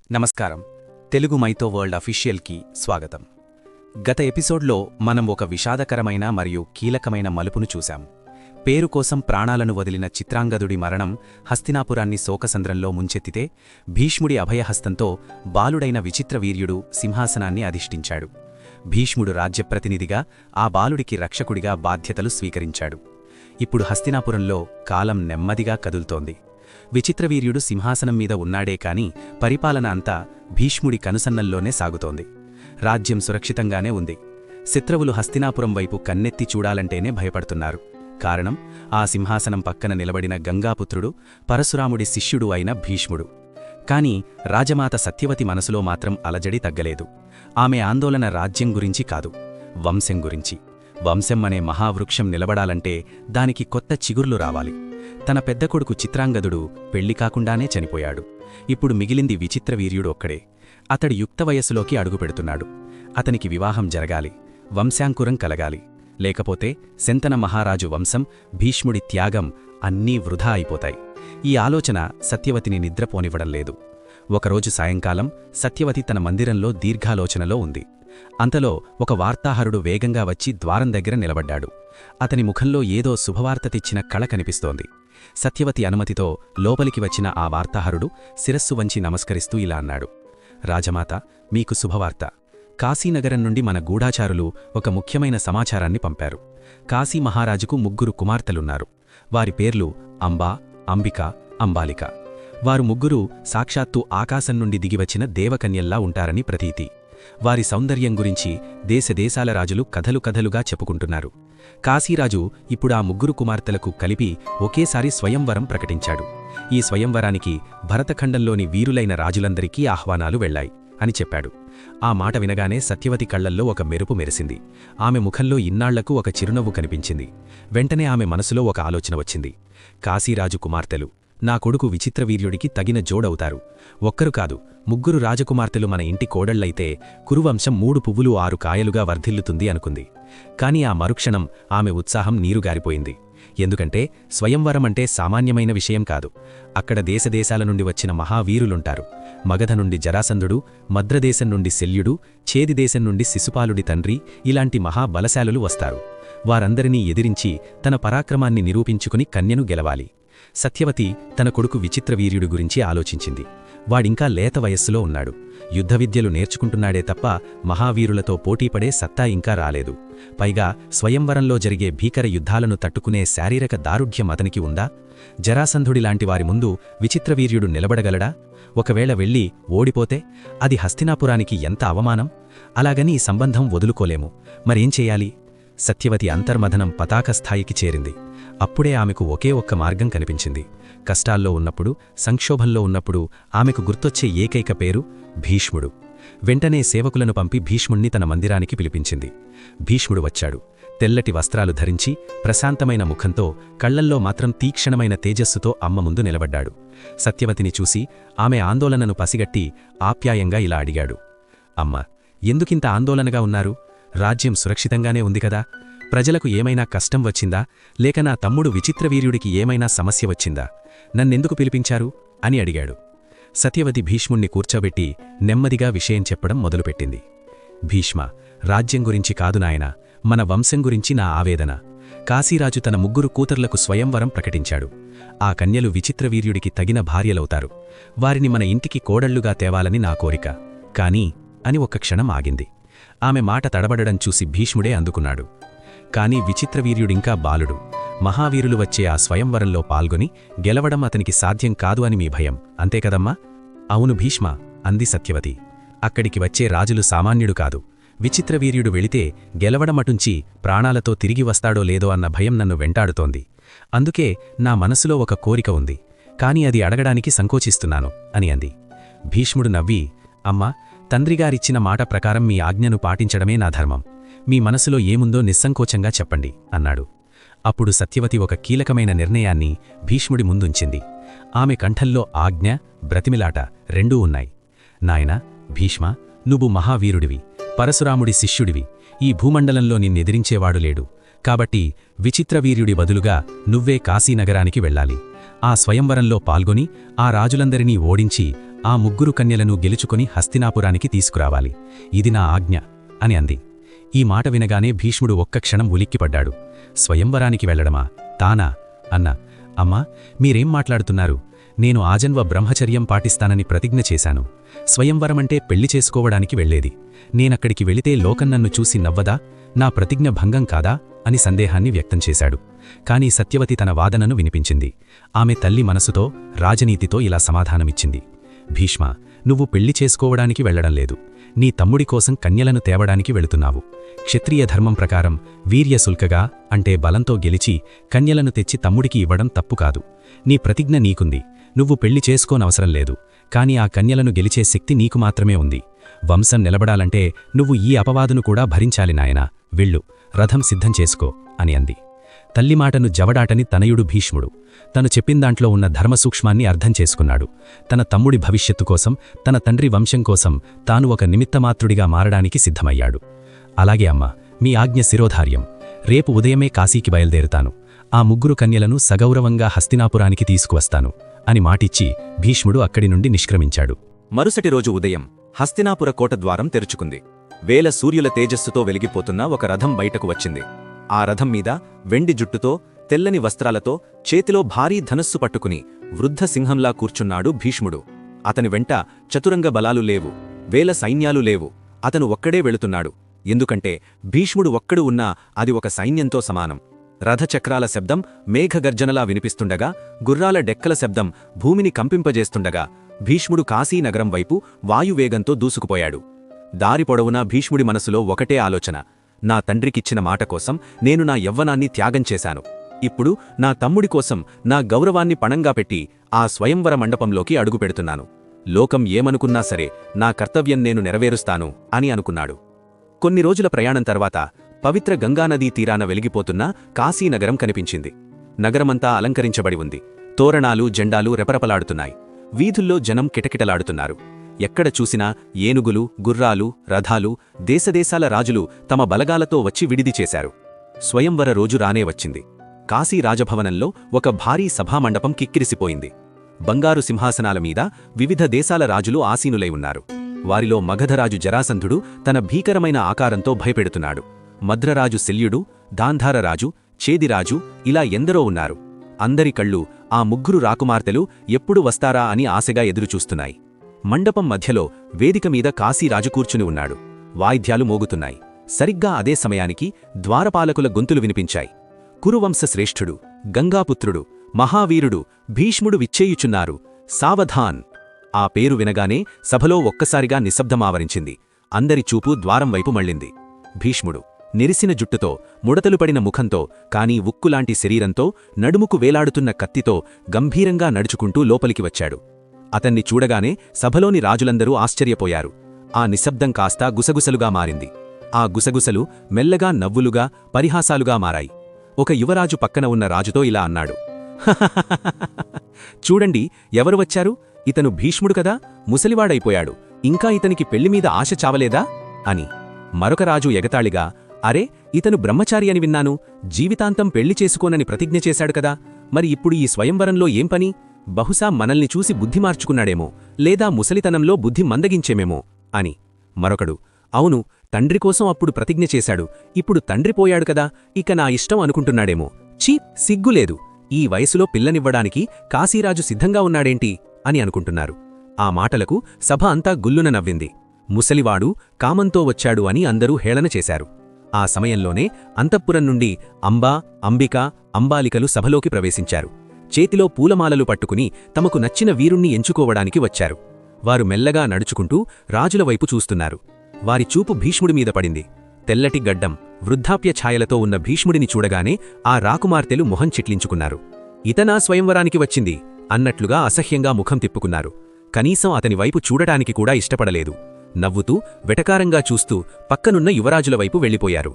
నమస్కారం. తెలుగు మైతో వరల్డ్ అఫీషియల్కి స్వాగతం. గత ఎపిసోడ్లో మనం ఒక విషాదకరమైన మరియు కీలకమైన మలుపును చూశాం. పేరు కోసం ప్రాణాలను వదిలిన చిత్రాంగదుడి మరణం హస్తినాపురాన్ని శోకసంద్రంలో ముంచెత్తితే, భీష్ముడి అభయహస్తంతో బాలుడైన విచిత్రవీర్యుడు సింహాసనాన్ని అధిష్ఠించాడు. భీష్ముడు రాజ్యప్రతినిధిగా, ఆ బాలుడికి రక్షకుడిగా బాధ్యతలు స్వీకరించాడు. ఇప్పుడు హస్తినాపురంలో కాలం నెమ్మదిగా కదులుతోంది. విచిత్రవీర్యుడు సింహాసనం మీద ఉన్నాడే కాని పరిపాలన అంతా భీష్ముడి కనుసన్నల్లోనే సాగుతోంది. రాజ్యం సురక్షితంగానే ఉంది. శత్రువులు హస్తినాపురం వైపు కన్నెత్తి చూడాలంటేనే భయపడుతున్నారు. కారణం, ఆ సింహాసనం పక్కన నిలబడిన గంగాపుత్రుడు, పరశురాముడి శిష్యుడు అయిన భీష్ముడు. కాని రాజమాత సత్యవతి మనసులో మాత్రం అలజడి తగ్గలేదు. ఆమె ఆందోళన రాజ్యం గురించి కాదు, వంశం గురించి. వంశం అనే మహావృక్షం నిలబడాలంటే దానికి కొత్త చిగుర్లు రావాలి. తన పెద్ద కొడుకు చిత్రాంగదుడు పెళ్లి కాకుండానే చనిపోయాడు. ఇప్పుడు మిగిలింది విచిత్రవీర్యుడు ఒక్కడే. అతడు యుక్త వయస్సులోకి అడుగుపెడుతున్నాడు. అతనికి వివాహం జరగాలి, వంశాంకురం కలగాలి. లేకపోతే శంతన మహారాజు వంశం, భీష్ముడి త్యాగం అన్నీ వృధా అయిపోతాయి. ఈ ఆలోచన సత్యవతిని నిద్రపోనివ్వడం లేదు. ఒకరోజు సాయంకాలం సత్యవతి తన మందిరంలో దీర్ఘాలోచనలో ఉంది. అంతలో ఒక వార్తాహరుడు వేగంగా వచ్చి ద్వారం దగ్గర నిలబడ్డాడు. అతని ముఖంలో ఏదో శుభవార్త తెచ్చిన కళ కనిపిస్తోంది. సత్యవతి అనుమతితో లోపలికి వచ్చిన ఆ వార్తాహరుడు శిరస్సు వంచి నమస్కరిస్తూ ఇలా అన్నాడు: రాజమాత, మీకు శుభవార్త. కాశీనగరం నుండి మన గూఢాచారులు ఒక ముఖ్యమైన సమాచారాన్ని పంపారు. కాశీ మహారాజుకు 3 కుమార్తెలున్నారు. వారి పేర్లు అంబా, అంబిక, అంబాలిక. వారు ముగ్గురు సాక్షాత్తు ఆకాశం నుండి దిగివచ్చిన దేవకన్యల్లా ఉంటారని ప్రతీతి. వారి సౌందర్యం గురించి దేశదేశాల రాజులు కథలుగా చెప్పుకుంటున్నారు. కాశీరాజు ఇప్పుడు ఆ 3 కుమార్తెలకు కలిపి ఒకేసారి స్వయంవరం ప్రకటించాడు. ఈ స్వయంవరానికి భరతఖండంలోని వీరులైన రాజులందరికీ ఆహ్వానాలు వెళ్లాయి అని చెప్పాడు. ఆ మాట వినగానే సత్యవతి కళ్లల్లో ఒక మెరుపు మెరిసింది. ఆమె ముఖంలో ఇన్నాళ్లకు ఒక చిరునవ్వు కనిపించింది. వెంటనే ఆమె మనసులో ఒక ఆలోచన వచ్చింది. కాశీరాజు కుమార్తెలు నా కొడుకు విచిత్రవీర్యుడికి తగిన జోడవుతారు. ఒక్కరు కాదు, 3 రాజకుమార్తెలు మన ఇంటి కోడళ్లైతే కురువంశం 3 పువ్వులు 6 కాయలుగా వర్ధిల్లుతుంది అనుకుంది. కాని ఆ మరుక్షణం ఆమె ఉత్సాహం నీరుగారిపోయింది. ఎందుకంటే స్వయంవరం అంటే సామాన్యమైన విషయం కాదు. అక్కడ దేశదేశాల నుండి వచ్చిన మహావీరులుంటారు. మగధ నుండి జరాసంధుడు, మద్రదేశం నుండి శల్యుడు, ఛేదిదేశం నుండి శిశుపాలుడి తండ్రి, ఇలాంటి మహాబలశాలులు వస్తారు. వారందరినీ ఎదిరించి తన పరాక్రమాన్ని నిరూపించుకుని కన్యను గెలవాలి. సత్యవతి తన కొడుకు విచిత్రవీర్యుడి గురించి ఆలోచించింది. వాడింకా లేత వయస్సులో ఉన్నాడు. యుద్ధవిద్యలు నేర్చుకుంటున్నాడే తప్ప మహావీరులతో పోటీపడే సత్తా ఇంకా రాలేదు. పైగా స్వయంవరంలో జరిగే భీకర యుద్ధాలను తట్టుకునే శారీరక దారుఢ్యం అతనికి ఉందా? జరాసంధుడిలాంటి వారి ముందు విచిత్రవీర్యుడు నిలబడగలడా? ఒకవేళ వెళ్ళి ఓడిపోతే అది హస్తినాపురానికి ఎంత అవమానం! అలాగని ఈ సంబంధం వదులుకోలేము. మరేం చెయ్యాలి? సత్యవతి అంతర్మథనం పతాకస్థాయికి చేరింది. అప్పుడే ఆమెకు ఒకే ఒక్క మార్గం కనిపించింది. కష్టాల్లో ఉన్నప్పుడు, సంక్షోభంలో ఉన్నప్పుడు ఆమెకు గుర్తొచ్చే ఏకైక పేరు భీష్ముడు. వెంటనే సేవకులను పంపి భీష్ముణ్ణి తన మందిరానికి పిలిపించింది. భీష్ముడు వచ్చాడు. తెల్లటి వస్త్రాలు ధరించి, ప్రశాంతమైన ముఖంతో, కళ్లల్లో మాత్రం తీక్షణమైన తేజస్సుతో అమ్మ ముందు నిలబడ్డాడు. సత్యవతిని చూసి ఆమె ఆందోళనను పసిగట్టి ఆప్యాయంగా ఇలా అడిగాడు: అమ్మ, ఎందుకింత ఆందోళనగా ఉన్నారు? రాజ్యం సురక్షితంగానే ఉంది కదా? ప్రజలకు ఏమైనా కష్టం వచ్చిందా? లేక నా తమ్ముడు విచిత్రవీర్యుడికి ఏమైనా సమస్య వచ్చిందా? నన్నెందుకు పిలిపించారు అని అడిగాడు. సత్యవతి భీష్ముణ్ణి కూర్చోబెట్టి నెమ్మదిగా విషయం చెప్పడం మొదలుపెట్టింది. భీష్మ, రాజ్యం గురించి కాదు నాయనా, మన వంశం గురించి నా ఆవేదన. కాశీరాజు తన 3 కూతుర్లకు స్వయంవరం ప్రకటించాడు. ఆ కన్యలు విచిత్రవీర్యుడికి తగిన భార్యలవుతారు. వారిని మన ఇంటికి కోడళ్లుగా తేవాలని నా కోరిక. కానీ అని ఒక్క క్షణం ఆగింది. ఆమె మాట తడబడడం చూసి భీష్ముడే అందుకున్నాడు. కాని విచిత్రవీర్యుడింకా బాలుడు. మహావీరులు వచ్చే ఆ స్వయంవరంలో పాల్గొని గెలవడం అతనికి సాధ్యం కాదు అని మీ భయం, అంతే కదమ్మా? అవును భీష్మ, అంది సత్యవతి. అక్కడికి వచ్చే రాజులు సామాన్యుడు కాదు. విచిత్రవీర్యుడు వెళితే గెలవడమటుంచి ప్రాణాలతో తిరిగి వస్తాడో లేదో అన్న భయం నన్ను వెంటాడుతోంది. అందుకే నా మనసులో ఒక కోరిక ఉంది. కాని అది అడగడానికి సంకోచిస్తున్నాను అని అంది. భీష్ముడు నవ్వి, అమ్మా, తండ్రిగారిచ్చిన మాట ప్రకారం మీ ఆజ్ఞను పాటించడమే నా ధర్మం. మీ మనసులో ఏముందో నిస్సంకోచంగా చెప్పండి అన్నాడు. అప్పుడు సత్యవతి ఒక కీలకమైన నిర్ణయాన్ని భీష్ముడి ముందుంచింది. ఆమె కంఠంలో ఆజ్ఞ, బ్రతిమిలాట రెండూ ఉన్నాయి. నాయనా భీష్మ, నువ్వు మహావీరుడివి, పరశురాముడి శిష్యుడివి. ఈ భూమండలంలో నిన్నెదిరించేవాడు లేడు. కాబట్టి విచిత్రవీర్యుడి బదులుగా నువ్వే కాశీనగరానికి వెళ్ళాలి. ఆ స్వయంవరంలో పాల్గొని ఆ రాజులందరినీ ఓడించి ఆ ముగ్గురు కన్యలను గెలుచుకొని హస్తినాపురానికి తీసుకురావాలి. ఇది నా ఆజ్ఞ అని అంది. ఈ మాట వినగానే భీష్ముడు ఒక్క క్షణం ఉలిక్కిపడ్డాడు. స్వయంవరానికి వెళ్లడమా? తానా? అన్నా. అమ్మా, మీరేం మాట్లాడుతున్నారు? నేను ఆజన్వ బ్రహ్మచర్యం పాటిస్తానని ప్రతిజ్ఞ చేశాను. స్వయంవరమంటే పెళ్లి చేసుకోవడానికి వెళ్లేది. నేనక్కడికి వెళితే లోకం నన్ను చూసి నవ్వదా? నా ప్రతిజ్ఞ భంగం కాదా అని సందేహాన్ని వ్యక్తం చేశాడు. కాని సత్యవతి తన వాదనను వినిపించింది. ఆమె తల్లి మనసుతో, రాజనీతితో ఇలా సమాధానమిచ్చింది. భీష్మ, నువ్వు పెళ్లి చేసుకోవడానికి వెళ్లడం లేదు. నీ తమ్ముడి కోసం కన్యలను తేవడానికి వెళుతున్నావు. క్షత్రియ ధర్మం ప్రకారం వీర్యశుల్కగా, అంటే బలంతో గెలిచి కన్యలను తెచ్చి తమ్ముడికి ఇవ్వడం తప్పు కాదు. నీ ప్రతిజ్ఞ నీకుంది. నువ్వు పెళ్లి చేసుకోనవసరం లేదు. కాని ఆ కన్యలను గెలిచే శక్తి నీకు మాత్రమే ఉంది. వంశం నిలబడాలంటే నువ్వు ఈ అపవాదును కూడా భరించాలి నాయనా. వెళ్ళు, రథం సిద్ధం చేసుకో అని అంది. తల్లిమాటను జవడాటని తనయుడు భీష్ముడు. తను చెప్పిందాంట్లో ఉన్న ధర్మసూక్ష్మాన్ని అర్థం చేసుకున్నాడు. తన తమ్ముడి భవిష్యత్తు కోసం, తన తండ్రి వంశం కోసం తాను ఒక నిమిత్తమాత్రుడిగా మారడానికి సిద్ధమయ్యాడు. అలాగే అమ్మా, మీ ఆజ్ఞ శిరోధార్యం. రేపు ఉదయమే కాశీకి బయలుదేరుతాను. ఆ ముగ్గురు కన్యలను సగౌరవంగా హస్తినాపురానికి తీసుకువస్తాను అని మాటిచ్చి భీష్ముడు అక్కడి నుండి నిష్క్రమించాడు. మరుసటి రోజు ఉదయం హస్తినాపుర కోటద్వారం తెరుచుకుంది. వేల సూర్యుల తేజస్సుతో వెలిగిపోతున్న ఒక రథం బయటకు వచ్చింది. ఆ రథం మీద వెండి జుట్టుతో, తెల్లని వస్త్రాలతో, చేతిలో భారీ ధనస్సు పట్టుకుని వృద్ధ సింహంలా కూర్చున్నాడు భీష్ముడు. అతని వెంట చతురంగ బలాలు లేవు, వేల సైన్యాలు లేవు. అతను ఒక్కడే వెళుతున్నాడు. ఎందుకంటే భీష్ముడు ఒక్కడు ఉన్నా అది ఒక సైన్యంతో సమానం. రథచక్రాల శబ్దం మేఘగర్జనలా వినిపిస్తుండగా, గుర్రాల డెక్కల శబ్దం భూమిని కంపింపజేస్తుండగా భీష్ముడు కాశీనగరం వైపు వాయువేగంతో దూసుకుపోయాడు. దారి పొడవునా భీష్ముడి మనసులో ఒకటే ఆలోచన. నా తండ్రికిచ్చిన మాట కోసం నేను నా యవ్వనాన్ని త్యాగం చేశాను. ఇప్పుడు నా తమ్ముడి కోసం నా గౌరవాన్ని పణంగా పెట్టి ఆ స్వయంవర మండపంలోకి అడుగుపెడుతున్నాను. లోకం ఏమనుకున్నా సరే నా కర్తవ్యం నేను నెరవేరుస్తాను అని అనుకున్నాడు. కొన్ని రోజుల ప్రయాణం తర్వాత పవిత్ర గంగానదీ తీరాన వెలిగిపోతున్న కాశీనగరం కనిపించింది. నగరమంతా అలంకరించబడి ఉంది. తోరణాలు, జెండాలు రెపరెపలాడుతున్నాయి. వీధుల్లో జనం కిటకిటలాడుతున్నారు. ఎక్కడ చూసినా ఏనుగులు, గుర్రాలు, రథాలు, దేశదేశాల రాజులు తమ బలగాలతో వచ్చి విడిది చేశారు. స్వయంవర రోజు రానే వచ్చింది. కాశీ రాజభవనంలో ఒక భారీ సభామండపం కిక్కిరిసిపోయింది. బంగారు సింహాసనాల మీద వివిధ దేశాల రాజులు ఆసీనులై ఉన్నారు. వారిలో మగధరాజు జరాసంధుడు తన భీకరమైన ఆకారంతో భయపెడుతున్నాడు. మద్రరాజు శల్యుడు, దాంధారరాజు, చేదిరాజు, ఇలా ఎందరో ఉన్నారు. అందరి కళ్ళు ఆ ముగ్గురు రాకుమార్తెలు ఎప్పుడు వస్తారా అని ఆశగా ఎదురుచూస్తున్నాయి. మండపం మధ్యలో వేదికమీద కాశీరాజు కూర్చుని ఉన్నాడు. వాయిద్యాలు మోగుతున్నాయి. సరిగ్గా అదే సమయానికి ద్వారపాలకుల గొంతులు వినిపించాయి. కురువంశ శ్రేష్ఠుడు, గంగాపుత్రుడు, మహావీరుడు భీష్ముడు విచ్చేయుచున్నారు, సావధాన్! ఆ పేరు వినగానే సభలో ఒక్కసారిగా నిశ్శబ్దమావరించింది. అందరి చూపు ద్వారం వైపు మళ్ళింది. భీష్ముడు నిరిసిన జుట్టుతో, ముడతలు పడిన ముఖంతో, కానీ ఉక్కులాంటి శరీరంతో, నడుముకు వేలాడుతున్న కత్తితో గంభీరంగా నడుచుకుంటూ లోపలికి వచ్చాడు. అతన్ని చూడగానే సభలోని రాజులందరూ ఆశ్చర్యపోయారు. ఆ నిశ్శబ్దం కాస్తా గుసగుసలుగా మారింది. ఆ గుసగుసలు మెల్లగా నవ్వులుగా, పరిహాసాలుగా మారాయి. ఒక యువరాజు పక్కన ఉన్న రాజుతో ఇలా అన్నాడు, చూడండి, ఎవరు వచ్చారు? ఇతను భీష్ముడు కదా, ముసలివాడైపోయాడు. ఇంకా ఇతనికి పెళ్లిమీద ఆశ చావలేదా అని. మరొక రాజు ఎగతాళిగా, అరే, ఇతను బ్రహ్మచారి అని విన్నాను. జీవితాంతం పెళ్లి చేసుకోనని ప్రతిజ్ఞ చేశాడు కదా. మరి ఇప్పుడు ఈ స్వయంవరంలో ఏం పని? బహుశా మనల్ని చూసి బుద్ధి మార్చుకున్నాడేమో, లేదా ముసలితనంలో బుద్ధి మందగించేమేమో అని. మరొకడు, అవును, తండ్రి కోసం అప్పుడు ప్రతిజ్ఞ చేశాడు. ఇప్పుడు తండ్రి పోయాడు కదా, ఇక నా ఇష్టం అనుకుంటున్నాడేమో. ఛీ, సిగ్గులేదు! ఈ వయసులో పిల్లనివ్వడానికి కాశీరాజు సిద్ధంగా ఉన్నాడేంటి అని అనుకుంటున్నారు. ఆ మాటలకు సభ అంతా గుల్లున నవ్వింది. ముసలివాడు కామంతో వచ్చాడు అని అందరూ హేళన చేశారు. ఆ సమయంలోనే అంతఃపురం నుండి అంబా, అంబిక, అంబాలికలు సభలోకి ప్రవేశించారు. చేతిలో పూలమాలలు పట్టుకుని తమకు నచ్చిన వీరుణ్ణి ఎంచుకోవడానికి వచ్చారు. వారు మెల్లగా నడుచుకుంటూ రాజుల వైపు చూస్తున్నారు. వారి చూపు భీష్ముడి మీద పడింది. తెల్లటి గడ్డం, వృద్ధాప్య ఛాయలతో ఉన్న భీష్ముడిని చూడగానే ఆ రాకుమార్తెలు మొహం చిట్లించుకున్నారు. ఇతనా స్వయంవరానికి వచ్చింది అన్నట్లుగా అసహ్యంగా ముఖం తిప్పుకున్నారు. కనీసం అతని వైపు చూడటానికి కూడా ఇష్టపడలేదు. నవ్వుతూ, వెటకారంగా చూస్తూ పక్కనున్న యువరాజుల వైపు వెళ్ళిపోయారు.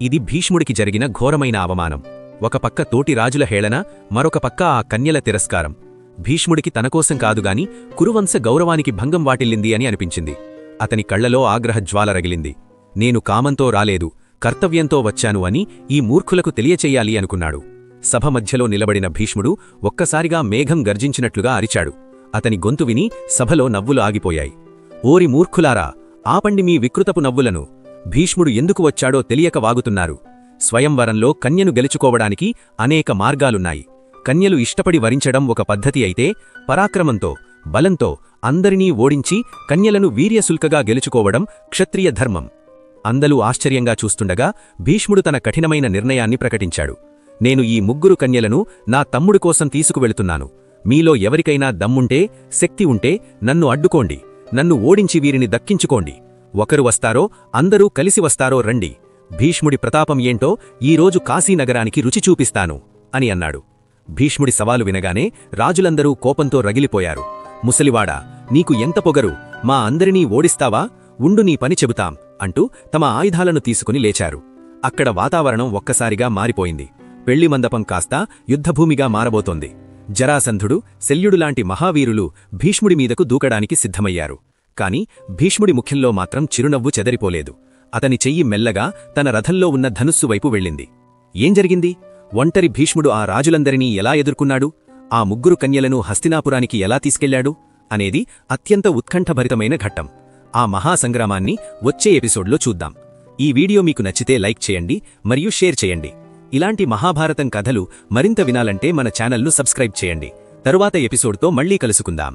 ఇది భీష్ముడికి జరిగిన ఘోరమైన అవమానం. ఒక పక్క తోటి రాజుల హేళన, మరొక పక్క ఆ కన్యల తిరస్కారం. భీష్ముడికి తనకోసం కాదుగాని కురువంశ గౌరవానికి భంగం వాటిల్లింది అని అనిపించింది. అతని కళ్లలో ఆగ్రహజ్వాల రగిలింది. నేను కామంతో రాలేదు, కర్తవ్యంతో వచ్చాను అని ఈ మూర్ఖులకు తెలియచెయ్యాలి అనుకున్నాడు. సభ మధ్యలో నిలబడిన భీష్ముడు ఒక్కసారిగా మేఘం గర్జించినట్లుగా అరిచాడు. అతని గొంతు విని సభలో నవ్వులు ఆగిపోయాయి. ఓరి మూర్ఖులారా, ఆపండి మీ వికృతపు నవ్వులను. భీష్ముడు ఎందుకు వచ్చాడో తెలియక వాగుతున్నారు. స్వయంవరంలో కన్యను గెలుచుకోవడానికి అనేక మార్గాలున్నాయి. కన్యలు ఇష్టపడి వరించడం ఒక పద్ధతి అయితే, పరాక్రమంతో, బలంతో అందరినీ ఓడించి కన్యలను వీర్యశుల్కగా గెలుచుకోవడం క్షత్రియ ధర్మం. అందరూ ఆశ్చర్యంగా చూస్తుండగా భీష్ముడు తన కఠినమైన నిర్ణయాన్ని ప్రకటించాడు. నేను ఈ 3 కన్యలను నా తమ్ముడి కోసం తీసుకువెళుతున్నాను. మీలో ఎవరికైనా దమ్ముంటే, శక్తి ఉంటే నన్ను అడ్డుకోండి. నన్ను ఓడించి వీరిని దక్కించుకోండి. ఒకరు వస్తారో అందరూ కలిసి వస్తారో రండి. భీష్ముడి ప్రతాపం ఏంటో ఈరోజు కాశీనగరానికి రుచి చూపిస్తాను అని అన్నాడు. భీష్ముడి సవాలు వినగానే రాజులందరూ కోపంతో రగిలిపోయారు. ముసలివాడా, నీకు ఎంత పొగరు? మా అందరినీ ఓడిస్తావా? ఉండు, నీ పని చెబుతాం అంటూ తమ ఆయుధాలను తీసుకుని లేచారు. అక్కడ వాతావరణం ఒక్కసారిగా మారిపోయింది. పెళ్లి మందపం కాస్తా యుద్ధభూమిగా మారబోతోంది. జరాసంధుడు, శల్యుడులాంటి మహావీరులు భీష్ముడి మీదకు దూకడానికి సిద్ధమయ్యారు. కాని భీష్ముడి ముఖంలో మాత్రం చిరునవ్వు చెదరిపోలేదు. అతని చెయ్యి మెల్లగా తన రథంలో ఉన్న ధనుస్సు వైపు వెళ్ళింది. ఏం జరిగింది? ఒంటరి భీష్ముడు ఆ రాజులందరినీ ఎలా ఎదుర్కొన్నాడు? ఆ 3 కన్యలను హస్తినాపురానికి ఎలా తీసుకెళ్లాడు అనేది అత్యంత ఉత్కంఠభరితమైన ఘట్టం. ఆ మహాసంగ్రామాన్ని వచ్చే ఎపిసోడ్లో చూద్దాం. ఈ వీడియో మీకు నచ్చితే లైక్ చేయండి మరియు షేర్ చేయండి. ఇలాంటి మహాభారతం కథలు మరింత వినాలంటే మన ఛానల్ను సబ్స్క్రైబ్ చేయండి. తరువాత ఎపిసోడ్తో మళ్ళీ కలుసుకుందాం.